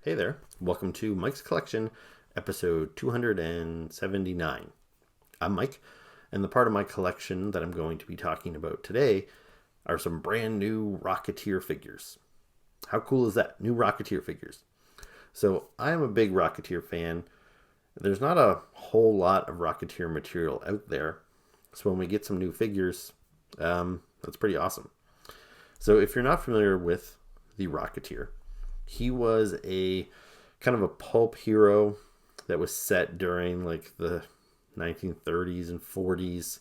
Hey there, welcome to Mike's Collection, episode 279. I'm Mike, and the part of my collection that I'm going to be talking about today are some brand new Rocketeer figures. How cool is that? New Rocketeer figures. So, I'm a big Rocketeer fan. There's not a whole lot of Rocketeer material out there, so when we get some new figures, that's pretty awesome. So, if you're not familiar with the Rocketeer, he was a kind of a pulp hero that was set during like the 1930s and 40s.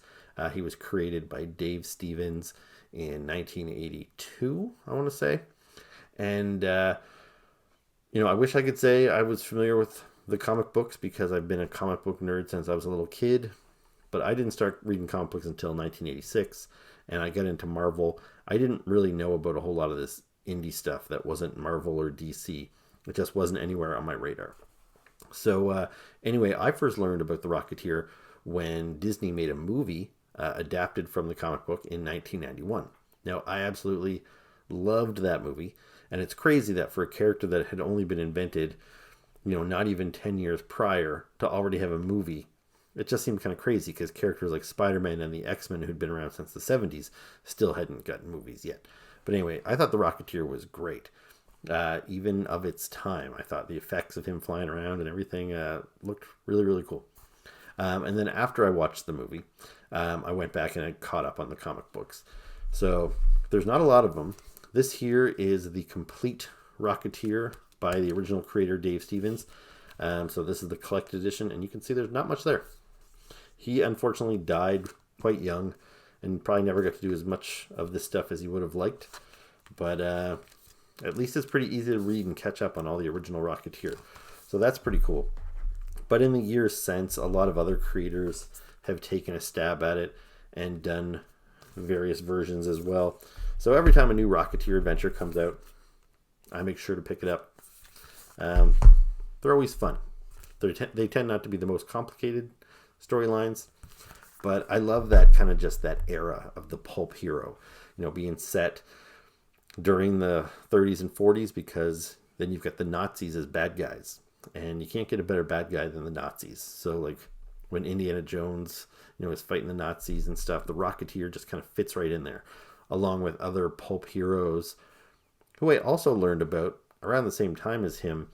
He was created by Dave Stevens in 1982, I want to say. And, I wish I could say I was familiar with the comic books because I've been a comic book nerd since I was a little kid. But I didn't start reading comic books until 1986, and I got into Marvel. I didn't really know about a whole lot of this indie stuff that wasn't Marvel or DC. It just wasn't anywhere on my radar. So anyway, I first learned about the Rocketeer when Disney made a movie adapted from the comic book in 1991. Now, I absolutely loved that movie, and it's crazy that for a character that had only been invented, not even 10 years prior, to already have a movie, it just seemed kind of crazy because characters like Spider-Man and the X-Men, who'd been around since the 70s, still hadn't gotten movies yet. But anyway, I thought the Rocketeer was great. Even of its time, I thought the effects of him flying around and everything looked really, really cool. And then after I watched the movie, I went back and I caught up on the comic books. So there's not a lot of them. This here is the complete Rocketeer by the original creator, Dave Stevens. So this is the collected edition, and you can see there's not much there. He unfortunately died quite young and probably never got to do as much of this stuff as he would have liked. But at least it's pretty easy to read and catch up on all the original Rocketeer. So that's pretty cool. But in the years since, a lot of other creators have taken a stab at it and done various versions as well. So every time a new Rocketeer adventure comes out, I make sure to pick it up. They're always fun. They tend not to be the most complicated storylines, but I love that kind of just that era of the pulp hero, being set during the 30s and 40s, because then you've got the Nazis as bad guys, and you can't get a better bad guy than the Nazis. So like when Indiana Jones, is fighting the Nazis and stuff, the Rocketeer just kind of fits right in there, along with other pulp heroes who I also learned about around the same time as him,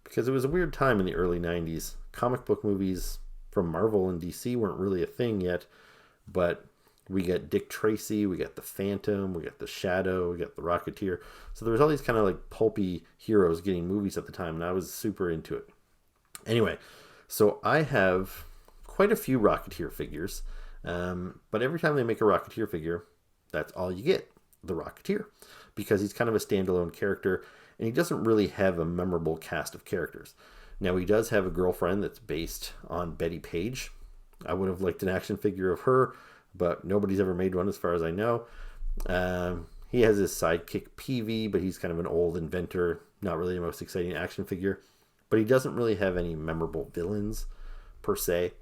because it was a weird time in the early 90s. Comic book movies from Marvel and DC weren't really a thing yet, but we got Dick Tracy, we got the Phantom, we got the Shadow, we got the Rocketeer. So there was all these kind of like pulpy heroes getting movies at the time, and I was super into it. Anyway, so I have quite a few Rocketeer figures, but every time they make a Rocketeer figure, that's all you get, the Rocketeer, because he's kind of a standalone character, and he doesn't really have a memorable cast of characters. Now, he does have a girlfriend that's based on Betty Page. I would have liked an action figure of her, but nobody's ever made one as far as I know. He has his sidekick Peavy, but he's kind of an old inventor, not really the most exciting action figure. But he doesn't really have any memorable villains, per se.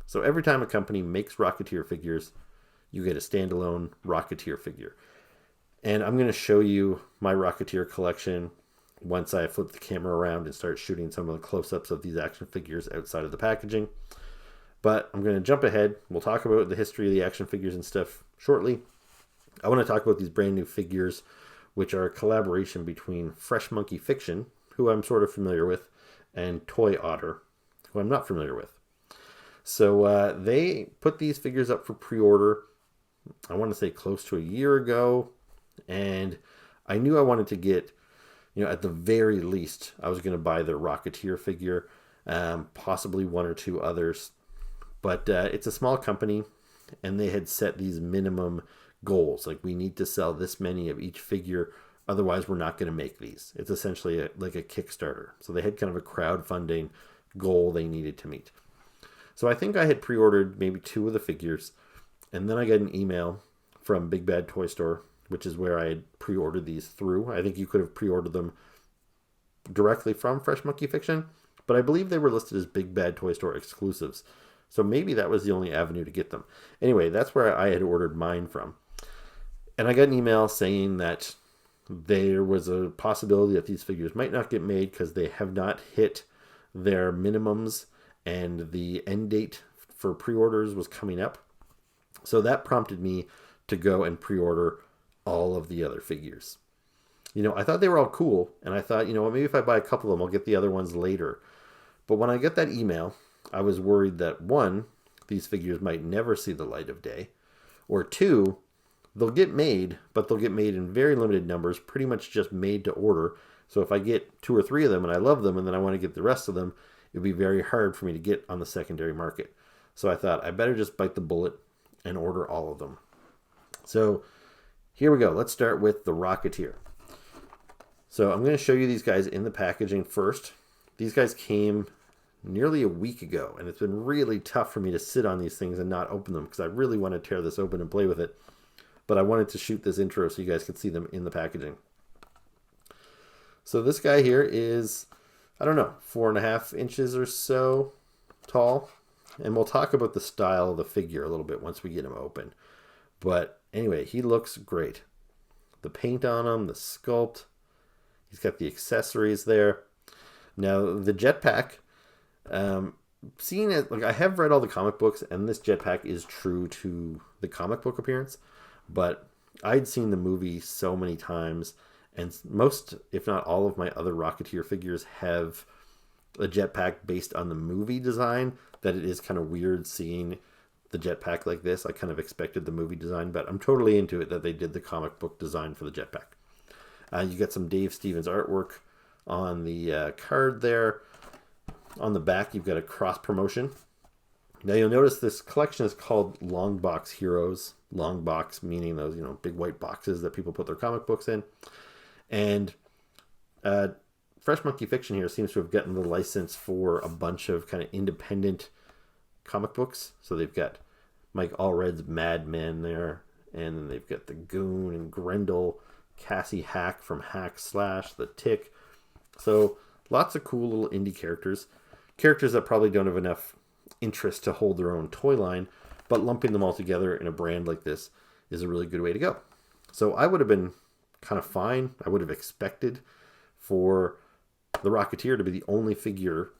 So every time a company makes Rocketeer figures, you get a standalone Rocketeer figure. And I'm going to show you my Rocketeer collection once I flip the camera around and start shooting some of the close-ups of these action figures outside of the packaging. But I'm going to jump ahead. We'll talk about the history of the action figures and stuff shortly. I want to talk about these brand new figures, which are a collaboration between Fresh Monkey Fiction, who I'm sort of familiar with, and Toy Otter, who I'm not familiar with. So they put these figures up for pre-order, I want to say close to a year ago, and I knew I wanted to get, at the very least, I was going to buy their Rocketeer figure, possibly one or two others. But it's a small company, and they had set these minimum goals. Like, we need to sell this many of each figure, otherwise we're not going to make these. It's essentially like a Kickstarter. So they had kind of a crowdfunding goal they needed to meet. So I think I had pre-ordered maybe two of the figures, and then I got an email from Big Bad Toy Store, which is where I had pre-ordered these through. I think you could have pre-ordered them directly from Fresh Monkey Fiction, but I believe they were listed as Big Bad Toy Store exclusives. So maybe that was the only avenue to get them. Anyway, that's where I had ordered mine from. And I got an email saying that there was a possibility that these figures might not get made because they have not hit their minimums and the end date for pre-orders was coming up. So that prompted me to go and pre-order all of the other figures. I thought they were all cool, and I thought, maybe if I buy a couple of them, I'll get the other ones later. But when I get that email, I was worried that, one, these figures might never see the light of day, or two, they'll get made, but they'll get made in very limited numbers, pretty much just made to order. So if I get 2 or 3 of them and I love them and then I want to get the rest of them, it would be very hard for me to get on the secondary market. So I thought I better just bite the bullet and order all of them. So here we go. Let's start with the Rocketeer. So I'm going to show you these guys in the packaging first. These guys came nearly a week ago, and it's been really tough for me to sit on these things and not open them because I really want to tear this open and play with it. But I wanted to shoot this intro so you guys could see them in the packaging. So this guy here is, 4.5 inches or so tall. And we'll talk about the style of the figure a little bit once we get him open. But anyway, he looks great. The paint on him, the sculpt. He's got the accessories there. Now, the jetpack, seeing it, I have read all the comic books, and this jetpack is true to the comic book appearance. But I'd seen the movie so many times, and most, if not all of my other Rocketeer figures have a jetpack based on the movie design, that it is kind of weird seeing the jetpack like this. I kind of expected the movie design, but I'm totally into it that they did the comic book design for the jetpack. You get some Dave Stevens artwork on the card there. On the back, you've got a cross promotion. Now you'll notice this collection is called Long Box Heroes. Long box meaning those, big white boxes that people put their comic books in. And Fresh Monkey Fiction here seems to have gotten the license for a bunch of kind of independent comic books. So they've got Mike Allred's Mad Men there, and then they've got the Goon and Grendel, Cassie Hack from Hack Slash, the Tick. So lots of cool little indie characters that probably don't have enough interest to hold their own toy line, but lumping them all together in a brand like this is a really good way to go. So I would have been kind of fine. I would have expected for the Rocketeer to be the only figure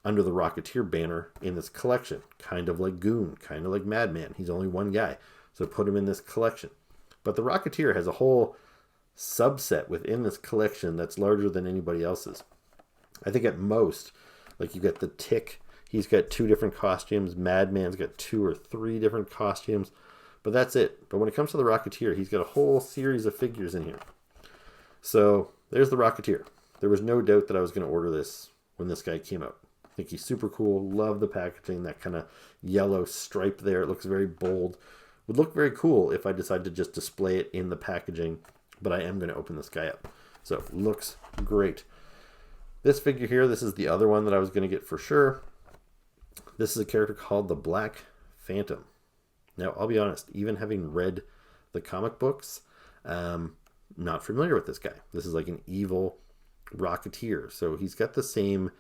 under the Rocketeer banner in this collection. Kind of like Goon, kind of like Madman. He's only one guy, so put him in this collection. But the Rocketeer has a whole subset within this collection that's larger than anybody else's. I think at most, like you got the Tick, he's got 2 different costumes. Madman's got 2 or 3 different costumes. But that's it. But when it comes to the Rocketeer, he's got a whole series of figures in here. So there's the Rocketeer. There was no doubt that I was going to order this when this guy came out. I think he's super cool. Love the packaging, that kind of yellow stripe there. It looks very bold. Would look very cool if I decided to just display it in the packaging. But I am going to open this guy up. So looks great. This figure here, this is the other one that I was going to get for sure. This is a character called the Black Phantom. Now, I'll be honest, even having read the comic books, not familiar with this guy. This is like an evil Rocketeer. So he's got the same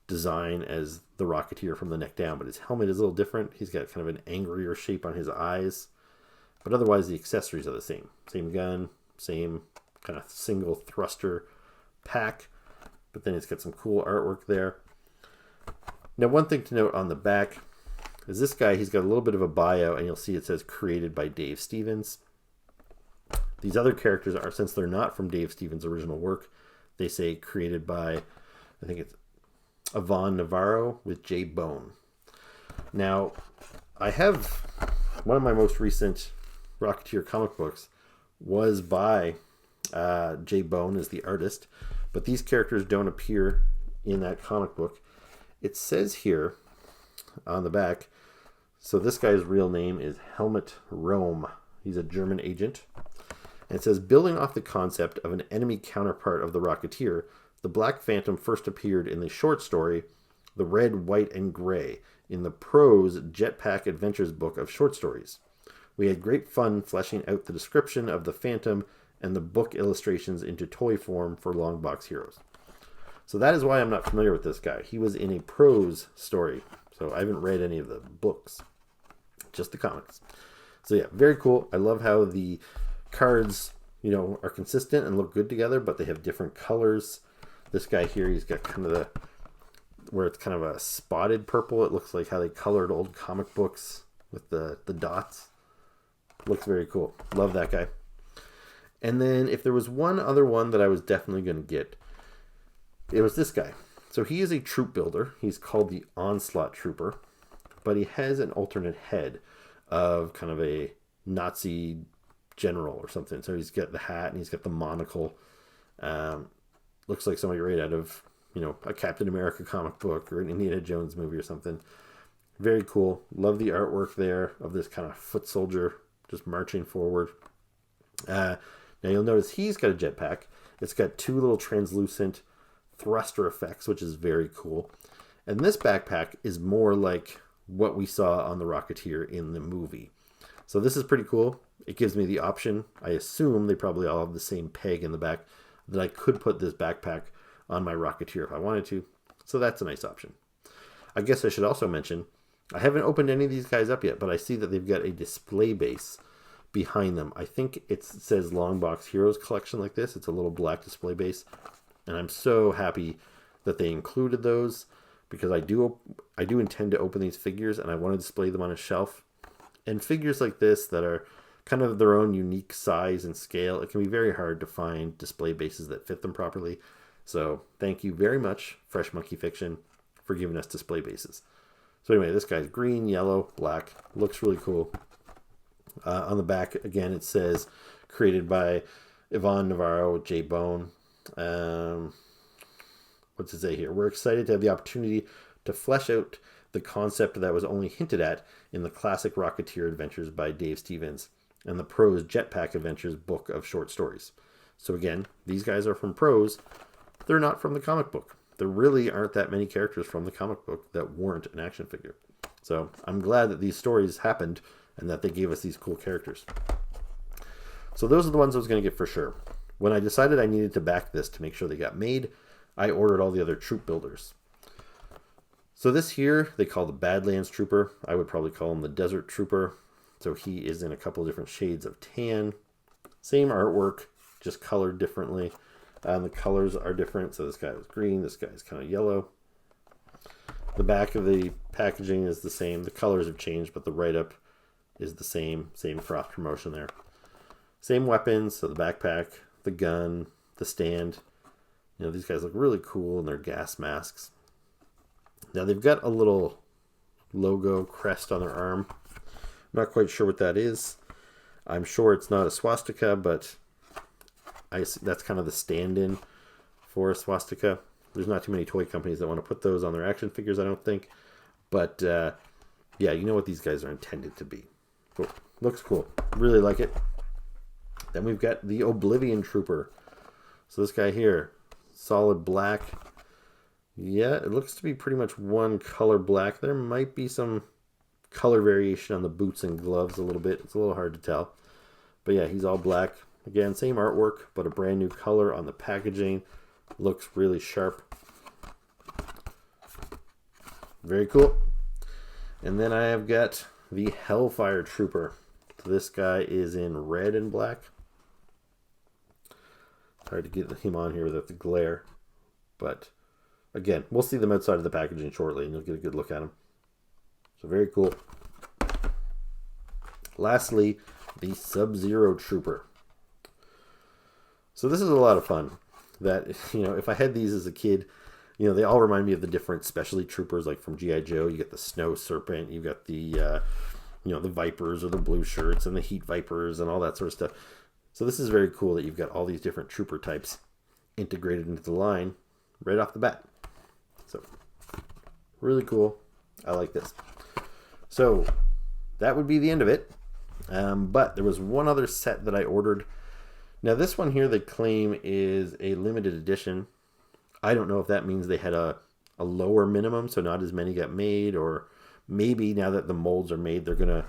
design as the Rocketeer from the neck down, but his helmet is a little different. He's got kind of an angrier shape on his eyes. But otherwise, the accessories are the same. Same gun, same kind of single thruster pack. But then it's got some cool artwork there. Now, one thing to note on the back is this guy, he's got a little bit of a bio, and you'll see it says created by Dave Stevens. These other characters are, since they're not from Dave Stevens' original work, they say created by, I think it's Yvonne Navarro with Jay Bone. Now, I have one of my most recent Rocketeer comic books was by Jay Bone as the artist, but these characters don't appear in that comic book. It says here on the back, so this guy's real name is Helmut Rome. He's a German agent. And it says, building off the concept of an enemy counterpart of the Rocketeer, the Black Phantom first appeared in the short story, The Red, White, and Gray, in the prose Jetpack Adventures book of short stories. We had great fun fleshing out the description of the Phantom and the book illustrations into toy form for Long Box Heroes. So that is why I'm not familiar with this guy. He was in a prose story, so I haven't read any of the books, just the comics. So yeah, very cool. I love how the cards are consistent and look good together, but they have different colors. This guy here, he's got kind of where it's kind of a spotted purple. It looks like how they colored old comic books with the dots. Looks very cool. Love that guy. And then if there was one other one that I was definitely going to get, it was this guy. So he is a troop builder. He's called the Onslaught Trooper, but he has an alternate head of kind of a Nazi general or something. So he's got the hat and he's got the monocle. Looks like somebody right out of, a Captain America comic book or an Indiana Jones movie or something. Very cool. Love the artwork there of this kind of foot soldier just marching forward. Now you'll notice he's got a jetpack. It's got two little translucent thruster effects, which is very cool. And this backpack is more like what we saw on the Rocketeer in the movie. So this is pretty cool. It gives me the option. I assume they probably all have the same peg in the back that I could put this backpack on my Rocketeer if I wanted to. So that's a nice option. I guess I should also mention, I haven't opened any of these guys up yet, but I see that they've got a display base behind them. I think it says Longbox Heroes Collection like this. It's a little black display base. And I'm so happy that they included those because I do intend to open these figures and I want to display them on a shelf. And figures like this that are kind of their own unique size and scale, it can be very hard to find display bases that fit them properly. So thank you very much, Fresh Monkey Fiction, for giving us display bases. So anyway, this guy's green, yellow, black. Looks really cool. On the back, again, it says created by Yvonne Navarro, J. Bone. What's it say here? We're excited to have the opportunity to flesh out the concept that was only hinted at in the classic Rocketeer Adventures by Dave Stevens and the Prose Jetpack Adventures book of short stories. So again, these guys are from Prose. They're not from the comic book. There really aren't that many characters from the comic book that weren't an action figure. So I'm glad that these stories happened and that they gave us these cool characters. So those are the ones I was going to get for sure. When I decided I needed to back this to make sure they got made, I ordered all the other troop builders. So this here, they call the Badlands Trooper. I would probably call him the Desert Trooper. So he is in a couple of different shades of tan. Same artwork, just colored differently. The colors are different. So this guy was green, this guy's kind of yellow. The back of the packaging is the same. The colors have changed, but the write-up is the same. Same cross promotion there. Same weapons, so the backpack, the gun, the stand. These guys look really cool in their gas masks. Now they've got a little logo crest on their arm. I'm not quite sure what that is. I'm sure it's not a swastika, but that's kind of the stand-in for a swastika. There's not too many toy companies that want to put those on their action figures, I don't think. But yeah, you know what these guys are intended to be. Cool. Looks cool. Really like it. Then we've got the Oblivion Trooper. So this guy here, solid black. Yeah, it looks to be pretty much one color black. There might be some color variation on the boots and gloves a little bit. It's a little hard to tell. But yeah, he's all black. Again, same artwork, but a brand new color on the packaging. Looks really sharp. Very cool. And then I have got the Hellfire Trooper. This guy is in red and black. Hard to get him on here without the glare. But again, we'll see them outside of the packaging shortly and you'll get a good look at them. So very cool. Lastly, the Sub-Zero Trooper. So this is a lot of fun. That, if I had these as a kid, they all remind me of the different specialty troopers, like from G.I. Joe. You got the Snow Serpent, you got the, the Vipers or the Blue Shirts and the Heat Vipers and all that sort of stuff. So this is very cool that you've got all these different trooper types integrated into the line right off the bat. So really cool. I like this. So that would be the end of it. But there was one other set that I ordered. Now this one here they claim is a limited edition. I don't know if that means they had a lower minimum, so not as many got made, or maybe now that the molds are made, they're going to,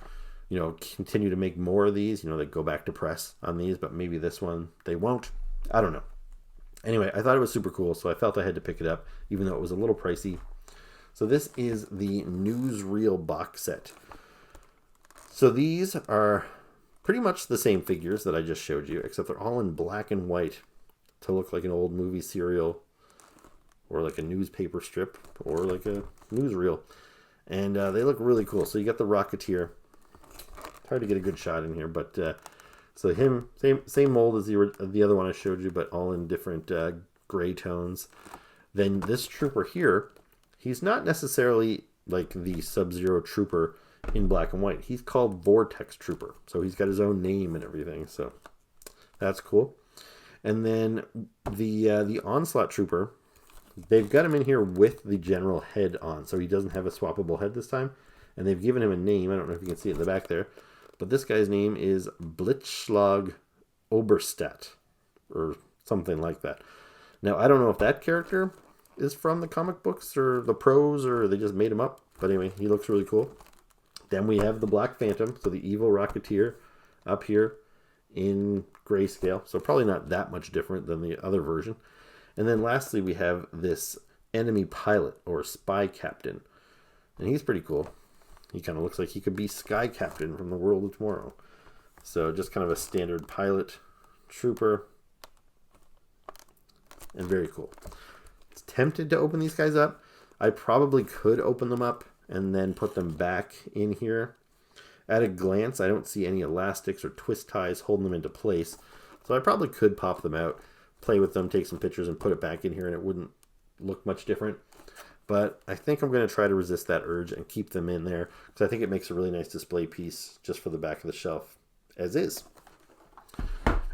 continue to make more of these. They go back to press on these, but maybe this one they won't. I don't know. Anyway, I thought it was super cool, so I felt I had to pick it up, even though it was a little pricey. So this is the newsreel box set. So these are pretty much the same figures that I just showed you, except they're all in black and white to look like an old movie serial or like a newspaper strip or like a newsreel. And they look really cool. So you got the Rocketeer. Hard to get a good shot in here, but so him, same mold as the other one I showed you, but all in different gray tones. Then this trooper here, he's not necessarily like the Sub-Zero trooper in black and white. He's called Vortex Trooper, so he's got his own name and everything. So that's cool. And then the Onslaught Trooper, they've got him in here with the general head on, so he doesn't have a swappable head this time. And they've given him a name. I don't know if you can see it in the back there, but this guy's name is Blitzschlag Oberstadt, or something like that. Now, I don't know if that character is from the comic books or the pros, or they just made him up. But anyway, he looks really cool. Then we have the Black Phantom, so the evil Rocketeer up here in grayscale. So probably not that much different than the other version. And then lastly, we have this enemy pilot or spy captain. And he's pretty cool. He kind of looks like he could be Sky Captain from the World of Tomorrow. So just kind of a standard pilot trooper. And very cool. It's tempted to open these guys up. I probably could open them up and then put them back in here. At a glance, I don't see any elastics or twist ties holding them into place. So I probably could pop them out, play with them, take some pictures, and put it back in here, and it wouldn't look much different. But I think I'm going to try to resist that urge and keep them in there, because I think it makes a really nice display piece just for the back of the shelf, as is.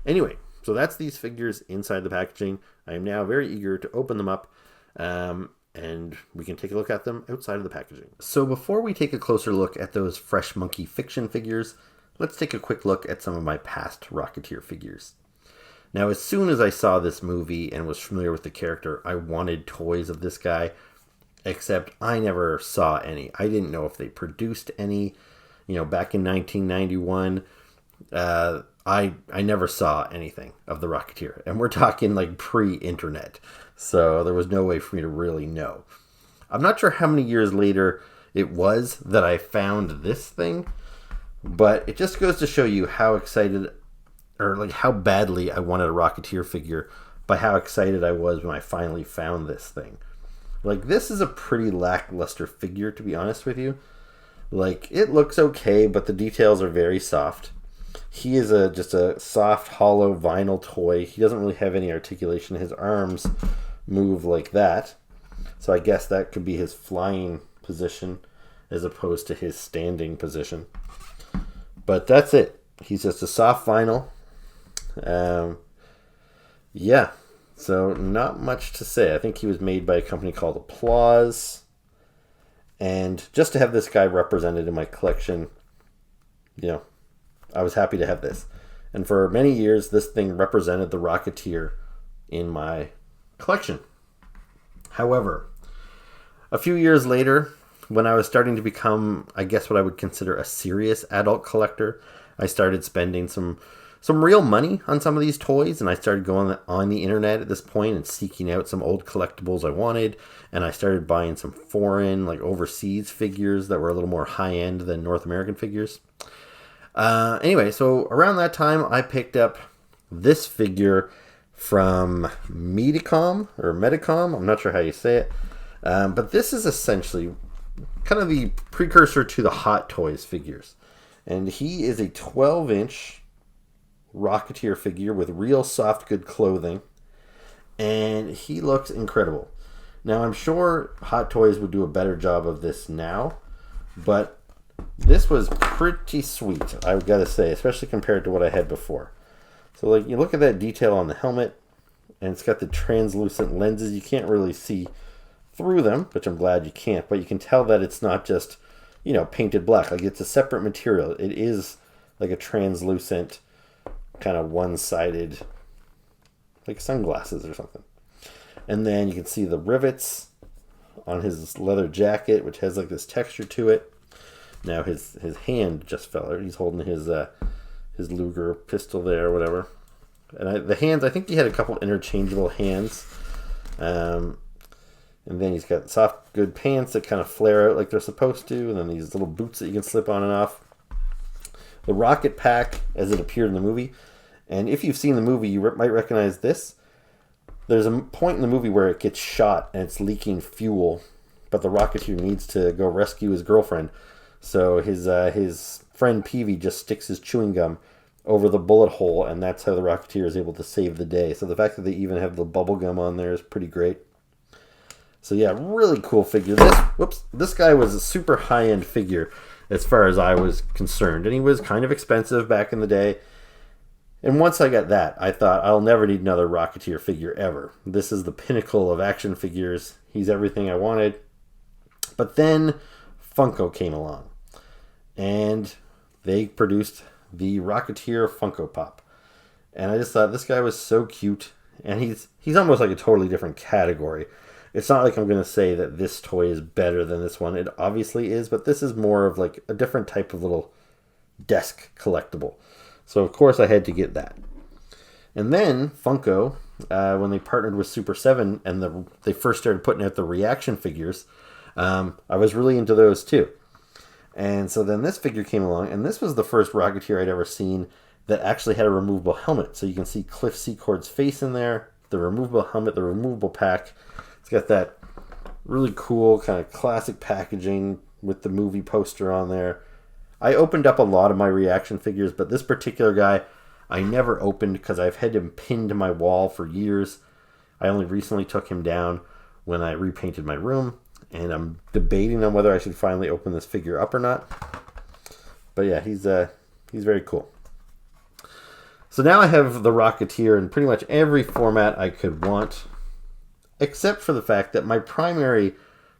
Anyway, so that's these figures inside the packaging. I am now very eager to open them up, and we can take a look at them outside of the packaging. So before we take a closer look at those Fresh Monkey Fiction figures, let's take a quick look at some of my past Rocketeer figures. Now, as soon as I saw this movie and was familiar with the character, I wanted toys of this guy, except I never saw any. I didn't know if they produced any. Back in 1991, I never saw anything of the Rocketeer. And we're talking like pre-internet. So there was no way for me to really know. I'm not sure how many years later it was that I found this thing, but it just goes to show you how excited, or like how badly I wanted a Rocketeer figure by how excited I was when I finally found this thing. Like, this is a pretty lackluster figure, to be honest with you. Like, it looks okay, but the details are very soft. He is just a soft, hollow vinyl toy. He doesn't really have any articulation. His arms move like that. So I guess that could be his flying position as opposed to his standing position. But that's it. He's just a soft vinyl. Yeah. So not much to say. I think he was made by a company called Applause. And just to have this guy represented in my collection, I was happy to have this. And for many years, this thing represented the Rocketeer in my collection. However, a few years later, when I was starting to become, I guess, what I would consider a serious adult collector, I started spending some real money on some of these toys, and I started going on the internet at this point and seeking out some old collectibles I wanted, and I started buying some foreign, like overseas figures that were a little more high-end than North American figures. Anyway, so around that time, I picked up this figure from Medicom, I'm not sure how you say it, but this is essentially kind of the precursor to the Hot Toys figures. And he is a 12-inch Rocketeer figure with real soft, good clothing, and he looks incredible. Now, I'm sure Hot Toys would do a better job of this now, but this was pretty sweet, I've got to say, especially compared to what I had before. So, like, you look at that detail on the helmet, and it's got the translucent lenses. You can't really see through them, which I'm glad you can't, but you can tell that it's not just, painted black. Like, it's a separate material. It is like a translucent, kind of one-sided, like sunglasses or something. And then you can see the rivets on his leather jacket, which has like this texture to it. Now his hand just fell out. He's holding his Luger pistol there or whatever. And the hands, I think he had a couple interchangeable hands. And then he's got soft, good pants that kind of flare out like they're supposed to. And then these little boots that you can slip on and off. the rocket pack as it appeared in the movie. And if you've seen the movie, you might recognize this. There's a point in the movie where it gets shot and it's leaking fuel, but the Rocketeer needs to go rescue his girlfriend. So his friend Peavy just sticks his chewing gum over the bullet hole, and that's how the Rocketeer is able to save the day. So the fact that they even have the bubble gum on there is pretty great. So yeah, really cool figure. This guy was a super high-end figure as far as I was concerned, and he was kind of expensive back in the day. And once I got that, I thought I'll never need another Rocketeer figure ever. This is the pinnacle of action figures. He's everything I wanted. But then Funko came along, and they produced the Rocketeer Funko Pop. And I just thought this guy was so cute, and he's almost like a totally different category. It's not like I'm going to say that this toy is better than this one. It obviously is, but this is more of like a different type of little desk collectible. So of course I had to get that. And then Funko, when they partnered with Super 7 and they first started putting out the reaction figures, I was really into those too. And so then this figure came along, and this was the first Rocketeer I'd ever seen that actually had a removable helmet. So you can see Cliff Secord's face in there, the removable helmet, the removable pack. It's got that really cool kind of classic packaging with the movie poster on there. I opened up a lot of my reaction figures, but this particular guy I never opened because I've had him pinned to my wall for years. I only recently took him down when I repainted my room, and I'm debating on whether I should finally open this figure up or not. But yeah, he's very cool. So now I have the Rocketeer in pretty much every format I could want, except for the fact that my primary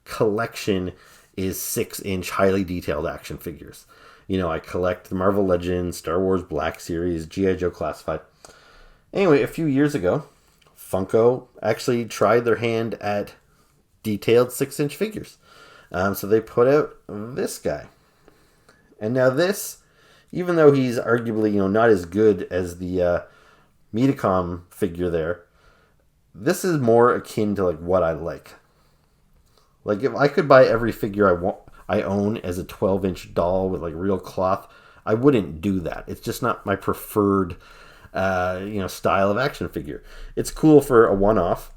collection is 6-inch highly detailed action figures. You know, I collect the Marvel Legends, Star Wars Black Series, G.I. Joe Classified. Anyway, a few years ago, Funko actually tried their hand at detailed 6-inch figures. So they put out this guy. And now this, even though he's arguably, not as good as the Metacom figure there, this is more akin to like what I like. Like if I could buy every figure I own as a 12-inch doll with like real cloth, I wouldn't do that. It's just not my preferred style of action figure. It's cool for a one-off,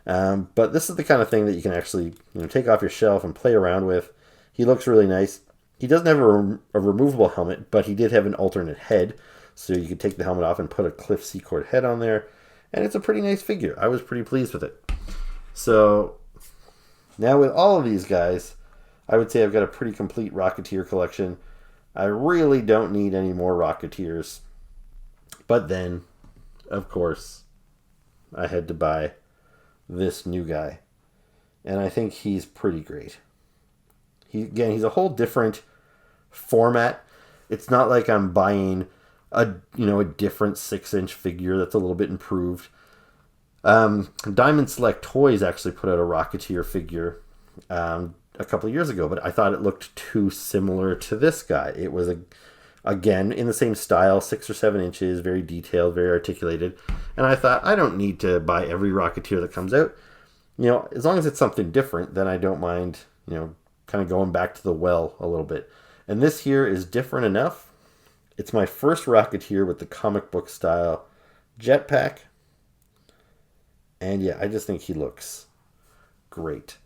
but this is the kind of thing that you can actually take off your shelf and play around with. He looks really nice. He doesn't have a removable helmet, but he did have an alternate head, so you could take the helmet off and put a Cliff Secord head on there. And it's a pretty nice figure. I was pretty pleased with it. So now with all of these guys, I would say I've got a pretty complete Rocketeer collection. I really don't need any more Rocketeers. But then, of course, I had to buy this new guy. And I think he's pretty great. He's a whole different format. It's not like I'm buying a different 6-inch figure that's a little bit improved. Diamond Select Toys actually put out a Rocketeer figure a couple of years ago, but I thought it looked too similar to this guy. It was again in the same style, 6 or 7 inches, very detailed, very articulated. And I thought I don't need to buy every Rocketeer that comes out. As long as it's something different, then I don't mind, kind of going back to the well a little bit. And this here is different enough. It's my first Rocketeer with the comic book style jetpack. And yeah, I just think he looks great.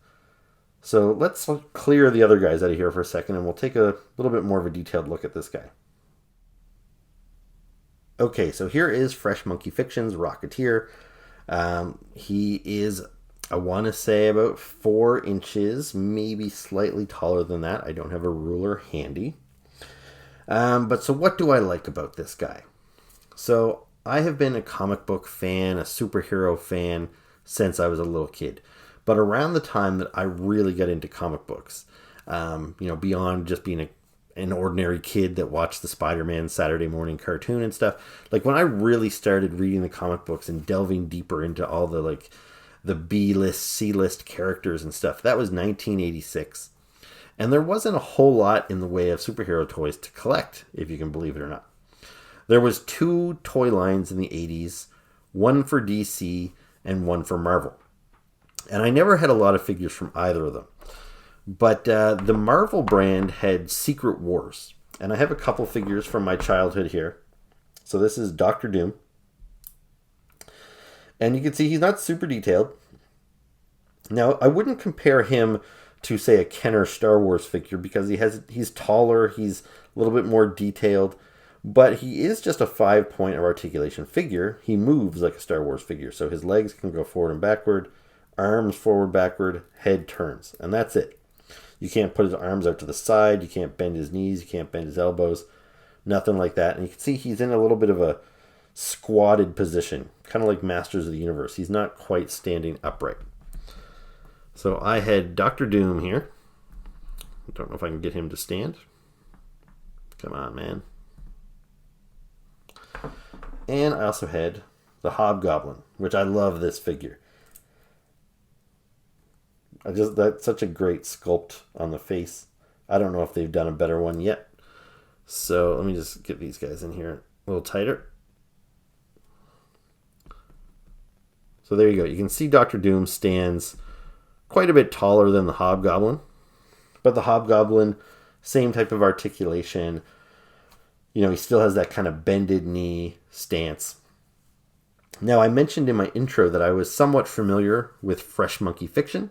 So let's clear the other guys out of here for a second, and we'll take a little bit more of a detailed look at this guy. Okay, so here is Fresh Monkey Fiction's Rocketeer. He is, I want to say, about 4 inches, maybe slightly taller than that. I don't have a ruler handy. But so what do I like about this guy? So I have been a comic book fan, a superhero fan, since I was a little kid. But around the time that I really got into comic books, beyond just being an ordinary kid that watched the Spider-Man Saturday morning cartoon and stuff, like when I really started reading the comic books and delving deeper into all the B-list, C-list characters and stuff, that was 1986. And there wasn't a whole lot in the way of superhero toys to collect, if you can believe it or not. There was 2 toy lines in the 80s, one for DC and one for Marvel. And I never had a lot of figures from either of them. But the Marvel brand had Secret Wars. And I have a couple figures from my childhood here. So this is Doctor Doom. And you can see he's not super detailed. Now, I wouldn't compare him to, say, a Kenner Star Wars figure because he's taller, he's a little bit more detailed, but he is just a 5-point of articulation figure. He moves like a Star Wars figure, so his legs can go forward and backward, arms forward, backward, head turns, and that's it. You can't put his arms out to the side, you can't bend his knees, you can't bend his elbows, nothing like that. And you can see he's in a little bit of a squatted position, kind of like Masters of the Universe. He's not quite standing upright. So I had Dr. Doom here. I don't know if I can get him to stand. Come on, man. And I also had the Hobgoblin, which I love this figure. That's such a great sculpt on the face. I don't know if they've done a better one yet. So let me just get these guys in here a little tighter. So there you go. You can see Dr. Doom stands quite a bit taller than the Hobgoblin. But the Hobgoblin, same type of articulation. You know, he still has that kind of bended knee stance. Now, I mentioned in my intro that I was somewhat familiar with Fresh Monkey Fiction.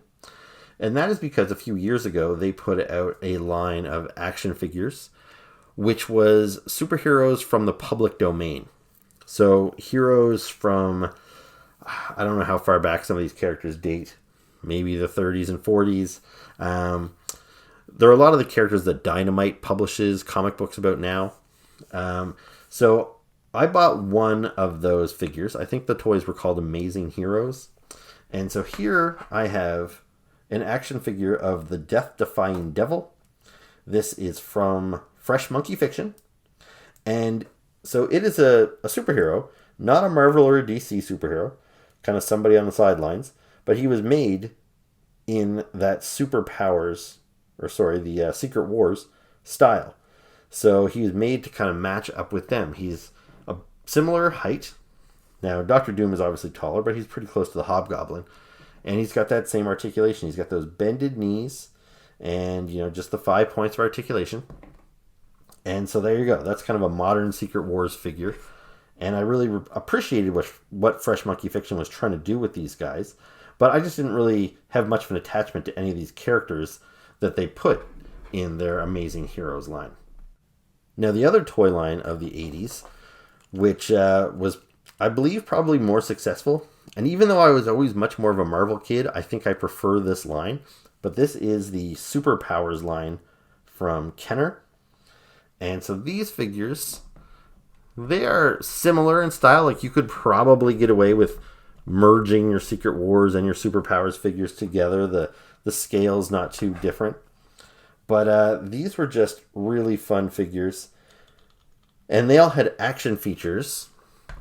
And that is because a few years ago, they put out a line of action figures, which was superheroes from the public domain. So heroes from, I don't know how far back some of these characters date, maybe the 30s and 40s. There are a lot of the characters that Dynamite publishes comic books about now. So I bought one of those figures. I think the toys were called Amazing Heroes. And so here I have an action figure of the Death-Defying Devil. This is from Fresh Monkey Fiction. And so it is a superhero, not a Marvel or a DC superhero, kind of somebody on the sidelines, but he was made in that the Secret Wars style. So he was made to kind of match up with them. He's a similar height. Now, Dr. Doom is obviously taller, but he's pretty close to the Hobgoblin. And he's got that same articulation. He's got those bended knees and, you know, just the 5 points of articulation. And so there you go. That's kind of a modern Secret Wars figure. And I really appreciated what Fresh Monkey Fiction was trying to do with these guys. But I just didn't really have much of an attachment to any of these characters that they put in their Amazing Heroes line. Now, the other toy line of the 80s, which was, I believe, probably more successful. And even though I was always much more of a Marvel kid, I think I prefer this line. But this is the Superpowers line from Kenner. And so these figures, they are similar in style. Like, you could probably get away with merging your Secret Wars and your Superpowers figures together. The scale's not too different. But these were just really fun figures. And they all had action features.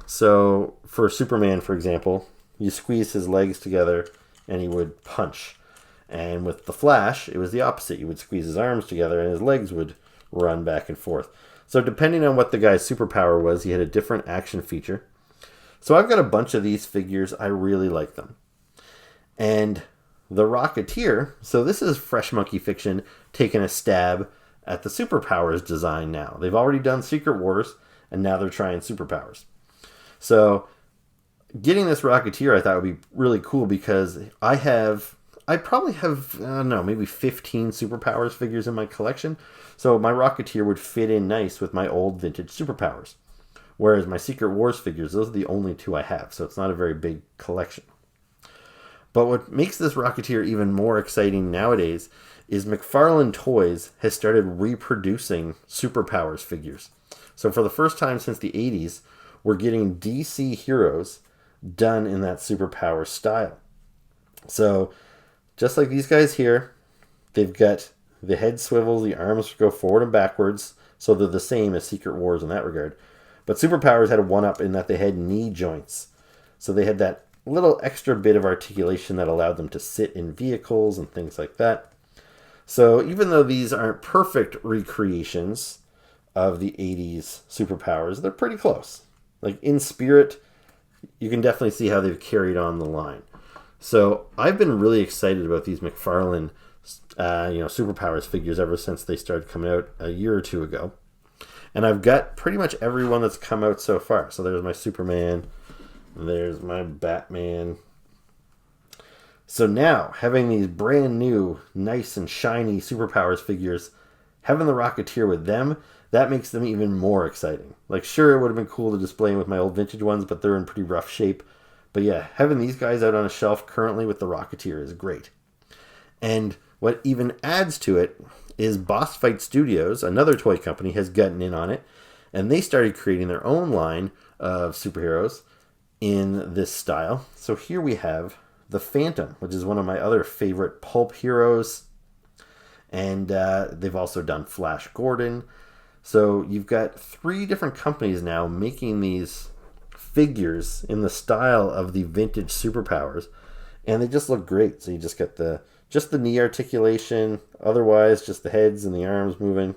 So for Superman, for example, you squeeze his legs together and he would punch. And with the Flash, it was the opposite. You would squeeze his arms together and his legs would run back and forth. So depending on what the guy's superpower was, he had a different action feature. So I've got a bunch of these figures. I really like them. And the Rocketeer, so this is Fresh Monkey Fiction taking a stab at the Superpowers design now. They've already done Secret Wars, and now they're trying Superpowers. So getting this Rocketeer I thought would be really cool because I probably have, I don't know, maybe 15 Superpowers figures in my collection. So my Rocketeer would fit in nice with my old vintage Superpowers. Whereas my Secret Wars figures, those are the only two I have. So it's not a very big collection. But what makes this Rocketeer even more exciting nowadays is McFarlane Toys has started reproducing Superpowers figures. So for the first time since the 80s, we're getting DC heroes done in that Superpowers style. So just like these guys here, they've got the head swivels, the arms go forward and backwards, so they're the same as Secret Wars in that regard. But Superpowers had a one-up in that they had knee joints. So they had that little extra bit of articulation that allowed them to sit in vehicles and things like that. So even though these aren't perfect recreations of the 80s Superpowers, they're pretty close. Like in spirit, you can definitely see how they've carried on the line. So I've been really excited about these McFarlane Superpowers figures ever since they started coming out a year or two ago. And I've got pretty much everyone that's come out so far. So there's my Superman. There's my Batman. So now, having these brand new, nice and shiny superpowers figures, having the Rocketeer with them, that makes them even more exciting. Like, sure, it would have been cool to display them with my old vintage ones, but they're in pretty rough shape. But yeah, having these guys out on a shelf currently with the Rocketeer is great. And what even adds to it is Boss Fight Studios, another toy company, has gotten in on it. And they started creating their own line of superheroes in this style. So here we have the Phantom, which is one of my other favorite pulp heroes. And they've also done Flash Gordon. So you've got 3 different companies now making these figures in the style of the vintage superpowers. And they just look great. So you just get the knee articulation, otherwise just the heads and the arms moving.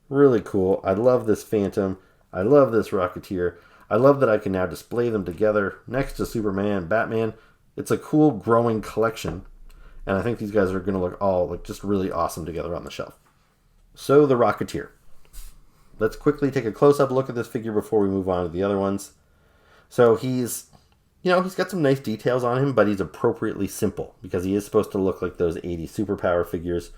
Really cool. I love this Phantom. I love this Rocketeer. I love that I can now display them together next to Superman, Batman. It's a cool growing collection. And I think these guys are going to look all just really awesome together on the shelf. So the Rocketeer. Let's quickly take a close-up look at this figure before we move on to the other ones. So he's got some nice details on him, but he's appropriately simple because he is supposed to look like those 80s superpower figures,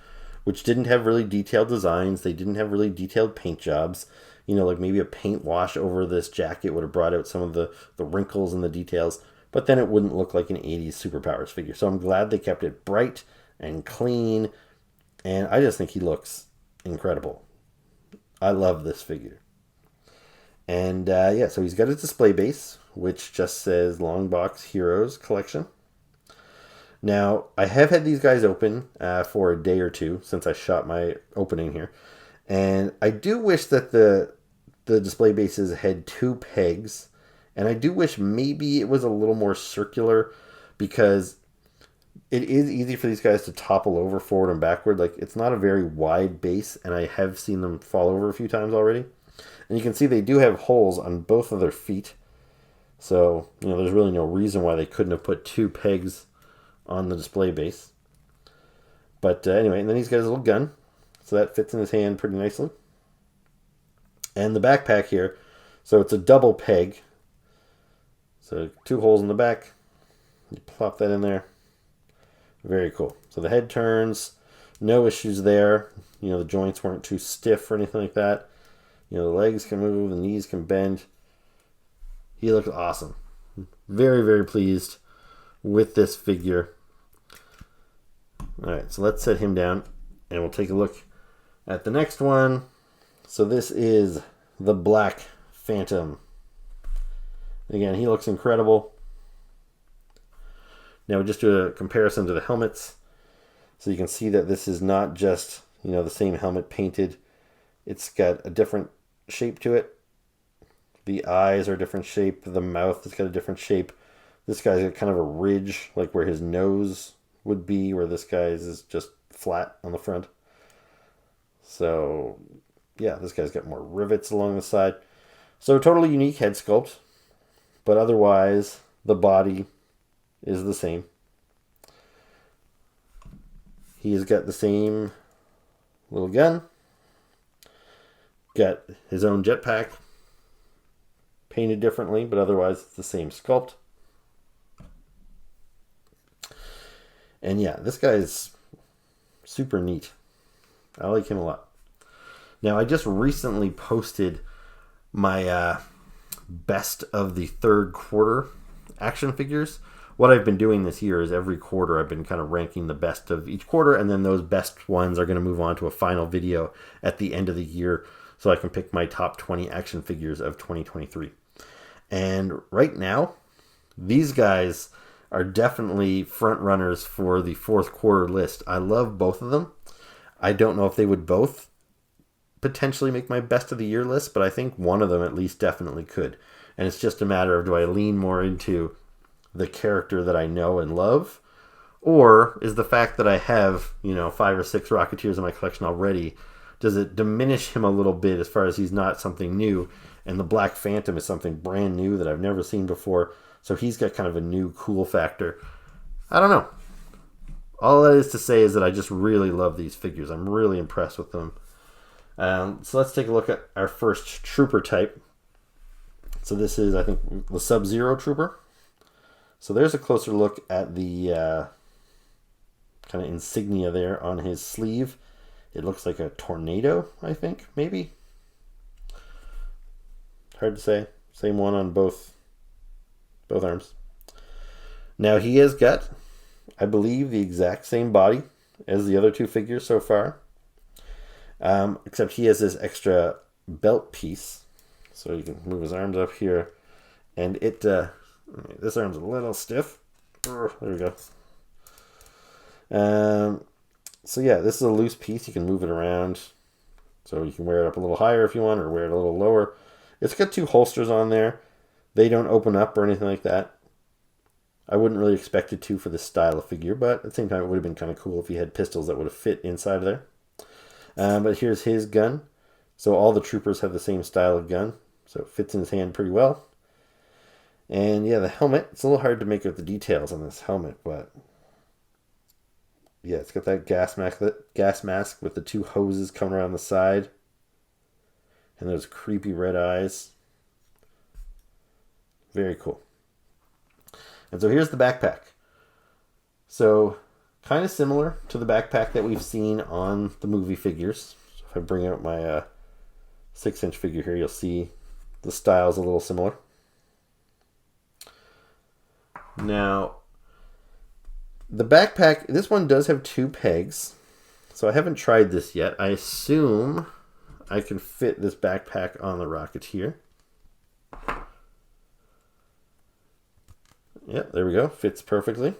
which didn't have really detailed designs. They didn't have really detailed paint jobs. Like maybe a paint wash over this jacket would have brought out some of the wrinkles and the details, but then it wouldn't look like an 80s superpowers figure. So I'm glad they kept it bright and clean, and I just think he looks incredible. I love this figure. And so he's got his display base, which just says Longbox Heroes Collection. Now, I have had these guys open for a day or two since I shot my opening here. And I do wish that the display bases had 2 pegs. And I do wish maybe it was a little more circular, because it is easy for these guys to topple over forward and backward. Like, it's not a very wide base, and I have seen them fall over a few times already. And you can see they do have holes on both of their feet. So, there's really no reason why they couldn't have put 2 pegs on the display base. But anyway, and then he's got his little gun. So that fits in his hand pretty nicely. And the backpack here, so it's a double peg. So 2 holes in the back. You plop that in there. Very cool. So the head turns. No issues there. The joints weren't too stiff or anything like that. The legs can move. The knees can bend. He looks awesome. Very, very pleased with this figure. All right, so let's set him down and we'll take a look at the next one. So this is the Black Phantom. Again, he looks incredible. Now we'll just do a comparison to the helmets. So you can see that this is not just, the same helmet painted. It's got a different shape to it. The eyes are a different shape. The mouth has got a different shape. This guy's got kind of a ridge, like where his nose would be, where this guy's is just flat on the front. So, yeah, this guy's got more rivets along the side. So, totally unique head sculpt. But otherwise, the body is the same. He's got the same little gun. Got his own jetpack. Painted differently, but otherwise it's the same sculpt. And yeah, this guy is super neat. I like him a lot. Now, I just recently posted my best of the 3rd quarter action figures. What I've been doing this year is every quarter I've been kind of ranking the best of each quarter, and then those best ones are going to move on to a final video at the end of the year so I can pick my top 20 action figures of 2023. And right now, these guys are definitely front runners for the 4th quarter list. I love both of them. I don't know if they would both potentially make my best of the year list, but I think one of them at least definitely could. And it's just a matter of, do I lean more into the character that I know and love, or is the fact that I have, 5 or 6 Rocketeers in my collection already, does it diminish him a little bit as far as he's not something new? And the Black Phantom is something brand new that I've never seen before. So he's got kind of a new cool factor. I don't know. All that is to say is that I just really love these figures. I'm really impressed with them. So let's take a look at our first trooper type. So this is, I think, the Sub-Zero trooper. So there's a closer look at the kind of insignia there on his sleeve. It looks like a tornado, I think, maybe. Hard to say. Same one on both arms. Now he has got, I believe, the exact same body as the other two figures so far. Except he has this extra belt piece. So you can move his arms up here. And it, this arm's a little stiff. There we go. So yeah, this is a loose piece. You can move it around. So you can wear it up a little higher if you want, or wear it a little lower. It's got two holsters on there. They don't open up or anything like that. I wouldn't really expect it to for this style of figure, but at the same time, it would have been kind of cool if he had pistols that would have fit inside of there. But here's his gun. So all the troopers have the same style of gun. So it fits in his hand pretty well. And yeah, the helmet. It's a little hard to make out the details on this helmet, but yeah, it's got that gas mask with the two hoses coming around the side. And those creepy red eyes. Very cool. And so here's the backpack. So kind of similar to the backpack that we've seen on the movie figures. So if I bring out my 6-inch figure here, you'll see the style's a little similar. Now, the backpack, this one does have 2 pegs. So I haven't tried this yet. I assume I can fit this backpack on the Rocketeer. Yep, there we go. Fits perfectly.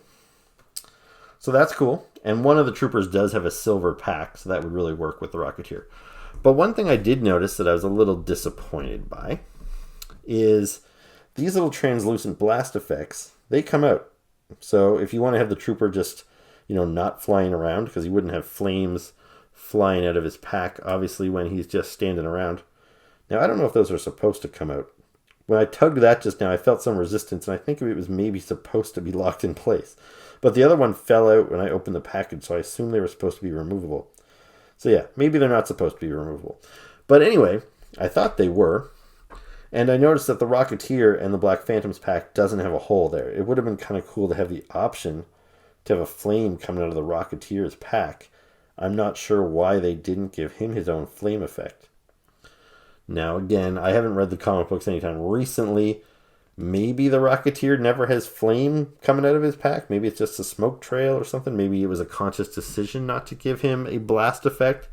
So that's cool. And one of the troopers does have a silver pack, so that would really work with the Rocketeer. But one thing I did notice that I was a little disappointed by is these little translucent blast effects, they come out. So if you want to have the trooper just, not flying around, because he wouldn't have flames flying out of his pack, obviously, when he's just standing around. Now, I don't know if those are supposed to come out. When I tugged that just now, I felt some resistance, and I think it was maybe supposed to be locked in place. But the other one fell out when I opened the package, so I assume they were supposed to be removable. So yeah, maybe they're not supposed to be removable. But anyway, I thought they were. And I noticed that the Rocketeer and the Black Phantom's pack doesn't have a hole there. It would have been kind of cool to have the option to have a flame coming out of the Rocketeer's pack. I'm not sure why they didn't give him his own flame effect. Now, again, I haven't read the comic books anytime recently. Maybe the Rocketeer never has flame coming out of his pack. Maybe it's just a smoke trail or something. Maybe it was a conscious decision not to give him a blast effect.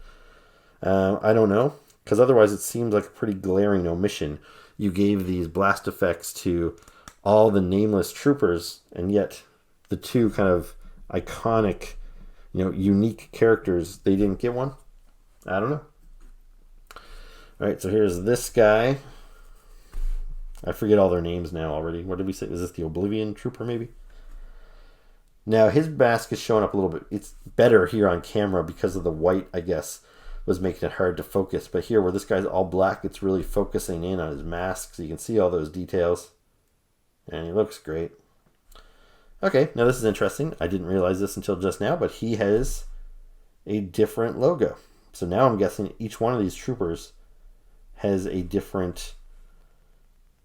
I don't know. Because otherwise it seems like a pretty glaring omission. You gave these blast effects to all the nameless troopers, and yet the two kind of iconic, unique characters, they didn't get one. I don't know. All right, so here's this guy. I forget all their names now already. What did we say? Is this the Oblivion Trooper, maybe? Now, his mask is showing up a little bit. It's better here on camera because of the white, I guess, was making it hard to focus. But here, where this guy's all black, it's really focusing in on his mask, so you can see all those details. And he looks great. Okay, now this is interesting. I didn't realize this until just now, but he has a different logo. So now I'm guessing each one of these troopers has a different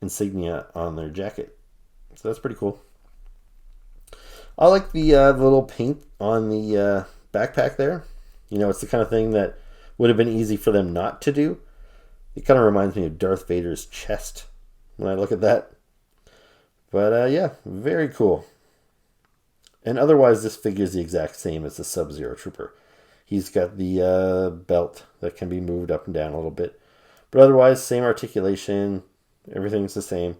insignia on their jacket. So that's pretty cool. I like the little paint on the backpack there. It's the kind of thing that would have been easy for them not to do. It kind of reminds me of Darth Vader's chest when I look at that. But yeah, very cool. And otherwise, this figure is the exact same as the Sub-Zero Trooper. He's got the belt that can be moved up and down a little bit. But otherwise, same articulation. Everything's the same.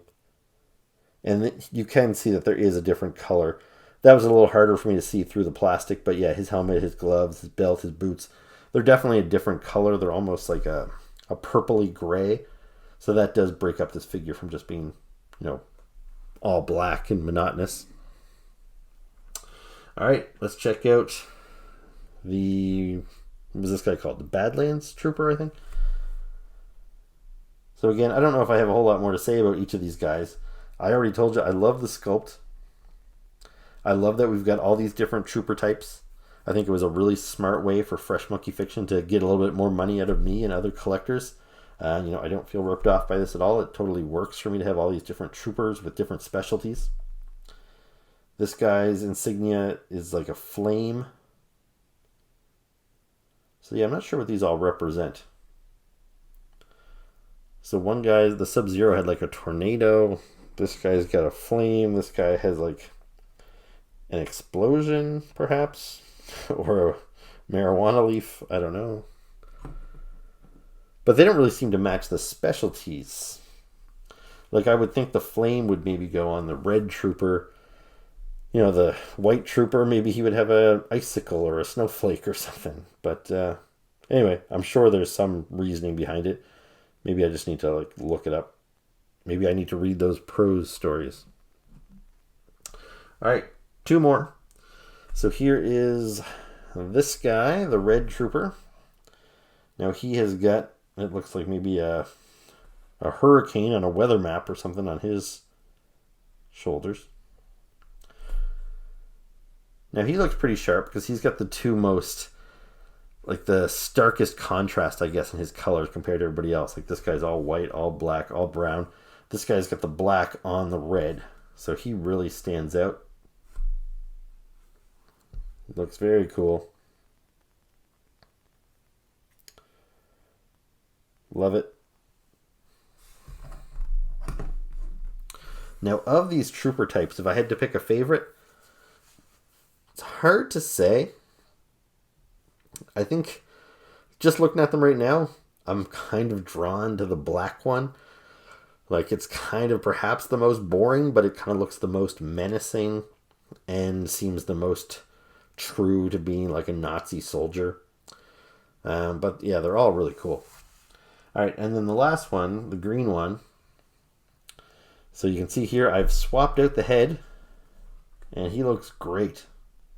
And you can see that there is a different color. That was a little harder for me to see through the plastic. But yeah, his helmet, his gloves, his belt, his boots, they're definitely a different color. They're almost like a purpley gray. So that does break up this figure from just being, all black and monotonous. All right, let's check out what was this guy called? The Badlands Trooper, I think. So again, I don't know if I have a whole lot more to say about each of these guys. I already told you I love the sculpt. I love that we've got all these different trooper types. I think it was a really smart way for Fresh Monkey Fiction to get a little bit more money out of me and other collectors. I don't feel ripped off by this at all. It totally works for me to have all these different troopers with different specialties. This guy's insignia is like a flame. So yeah, I'm not sure what these all represent. So one guy, the Sub-Zero, had like a tornado. This guy's got a flame. This guy has like an explosion, perhaps, or a marijuana leaf. I don't know. But they don't really seem to match the specialties. Like I would think the flame would maybe go on the red trooper. The white trooper, maybe he would have an icicle or a snowflake or something. But anyway, I'm sure there's some reasoning behind it. Maybe I just need to look it up. Maybe I need to read those prose stories. All right, 2 more. So here is this guy, the red trooper. Now he has got, it looks like maybe a hurricane on a weather map or something on his shoulders. Now he looks pretty sharp because he's got the 2 most, the starkest contrast, I guess, in his colors compared to everybody else. Like this guy's all white, all black, all brown. This guy's got the black on the red. So he really stands out. Looks very cool. Love it. Now, of these trooper types, if I had to pick a favorite, it's hard to say. I think just looking at them right now, I'm kind of drawn to the black one. It's kind of perhaps the most boring, but it kind of looks the most menacing and seems the most true to being like a Nazi soldier. But yeah, they're all really cool. All right, and then the last one, the green one. So you can see here, I've swapped out the head, and he looks great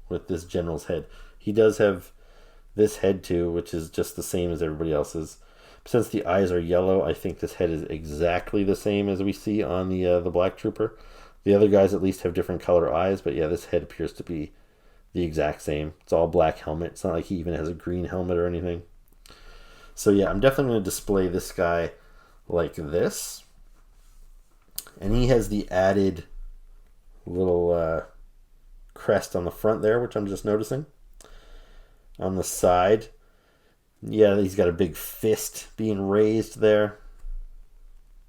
with this general's head. He does have this head too, which is just the same as everybody else's. Since the eyes are yellow, I think this head is exactly the same as we see on the black trooper. The other guys at least have different color eyes, but yeah, this head appears to be the exact same. It's all black helmet. It's not like he even has a green helmet or anything. So yeah, I'm definitely going to display this guy like this. And he has the added little crest on the front there, which I'm just noticing. On the side, yeah, he's got a big fist being raised there.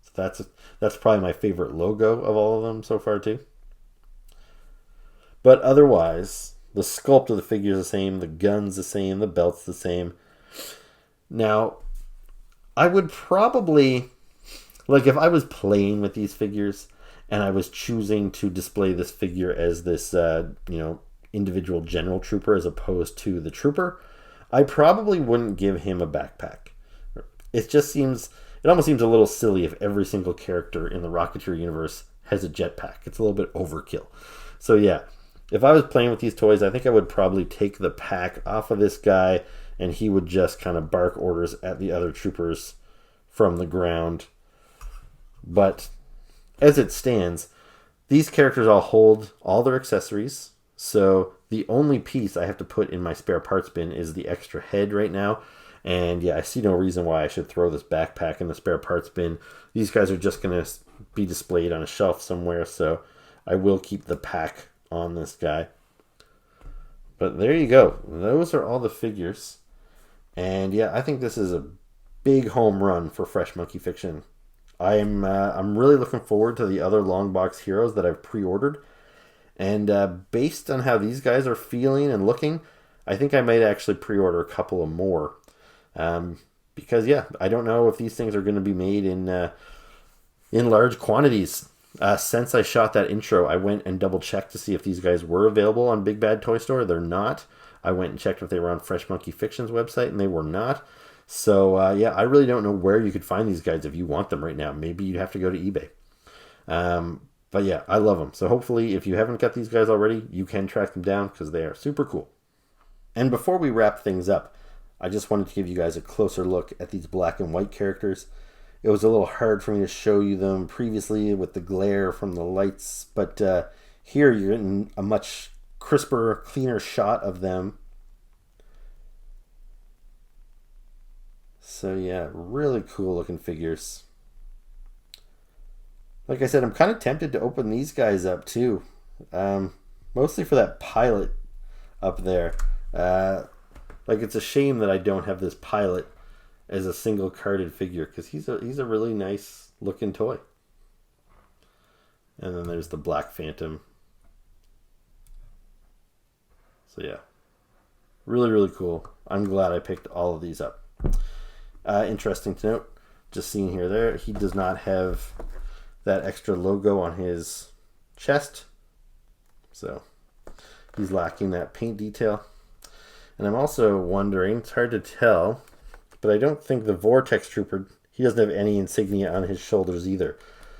So that's probably my favorite logo of all of them so far too. But otherwise, the sculpt of the figure is the same, the gun's the same, the belt's the same. Now, I would probably, if I was playing with these figures and I was choosing to display this figure as this, individual general trooper as opposed to the trooper, I probably wouldn't give him a backpack. It almost seems a little silly if every single character in the Rocketeer universe has a jetpack. It's a little bit overkill. So yeah, if I was playing with these toys, I think I would probably take the pack off of this guy and he would just kind of bark orders at the other troopers from the ground. But as it stands, these characters all hold all their accessories. So the only piece I have to put in my spare parts bin is the extra head right now. And yeah, I see no reason why I should throw this backpack in the spare parts bin. These guys are just going to be displayed on a shelf somewhere. So I will keep the pack on this guy. But there you go. Those are all the figures. And yeah, I think this is a big home run for Fresh Monkey Fiction. I'm really looking forward to the other long box heroes that I've pre-ordered. And based on how these guys are feeling and looking, I think I might actually pre-order a couple of more. Because yeah, I don't know if these things are going to be made in large quantities. Since I shot that intro, I went and double checked to see if these guys were available on Big Bad Toy Store. They're not. I went and checked if they were on Fresh Monkey Fiction's website, and they were not. So yeah, I really don't know where you could find these guys if you want them right now. Maybe you'd have to go to eBay. But yeah, I love them. So hopefully, if you haven't got these guys already, you can track them down because they are super cool. And before we wrap things up, I just wanted to give you guys a closer look at these black and white characters. It was a little hard for me to show you them previously with the glare from the lights, but here you're getting a much crisper, cleaner shot of them. So yeah, really cool looking figures. Like I said, I'm kind of tempted to open these guys up too. Mostly for that pilot up there. Like it's a shame that I don't have this pilot as a single carded figure because he's a really nice looking toy. And then there's the Black Phantom. So yeah, really really cool. I'm glad I picked all of these up. Interesting to note, just seeing here there, he does not have that extra logo on his chest, so he's lacking that paint detail. And I'm also wondering, it's hard to tell, but I don't think the Vortex Trooper, he doesn't have any insignia on his shoulders either.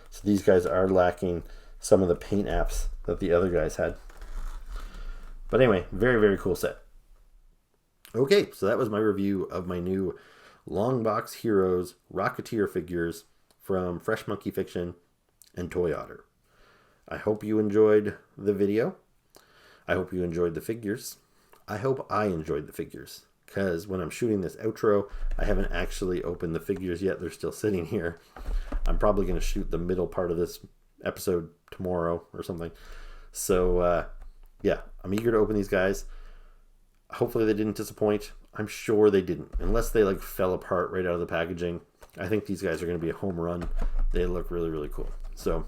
So these guys are lacking some of the paint apps that the other guys had. But anyway, very, very cool set. Okay, so that was my review of my new Longbox Heroes Rocketeer figures from Fresh Monkey Fiction and Toy Otter. I hope you enjoyed the video. I hope you enjoyed the figures. I hope I enjoyed the figures, because when I'm shooting this outro, I haven't actually opened the figures yet. They're still sitting here. I'm probably going to shoot the middle part of this episode tomorrow or something. So, yeah, I'm eager to open these guys. Hopefully they didn't disappoint. I'm sure they didn't. Unless they like fell apart right out of the packaging. I think these guys are going to be a home run. They look really, really cool. So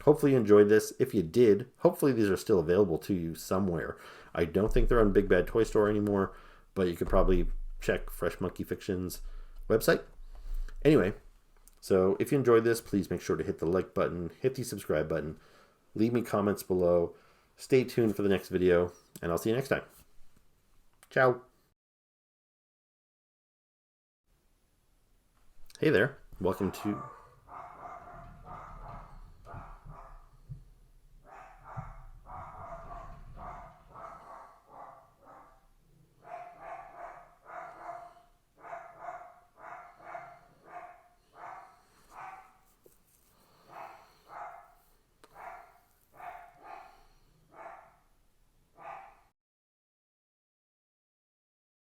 hopefully you enjoyed this. If you did, hopefully these are still available to you somewhere. I don't think they're on Big Bad Toy Store anymore, but you could probably check Fresh Monkey Fiction's website. Anyway, so if you enjoyed this, please make sure to hit the like button, hit the subscribe button, leave me comments below. Stay tuned for the next video, and I'll see you next time. Ciao. Hey there. Welcome to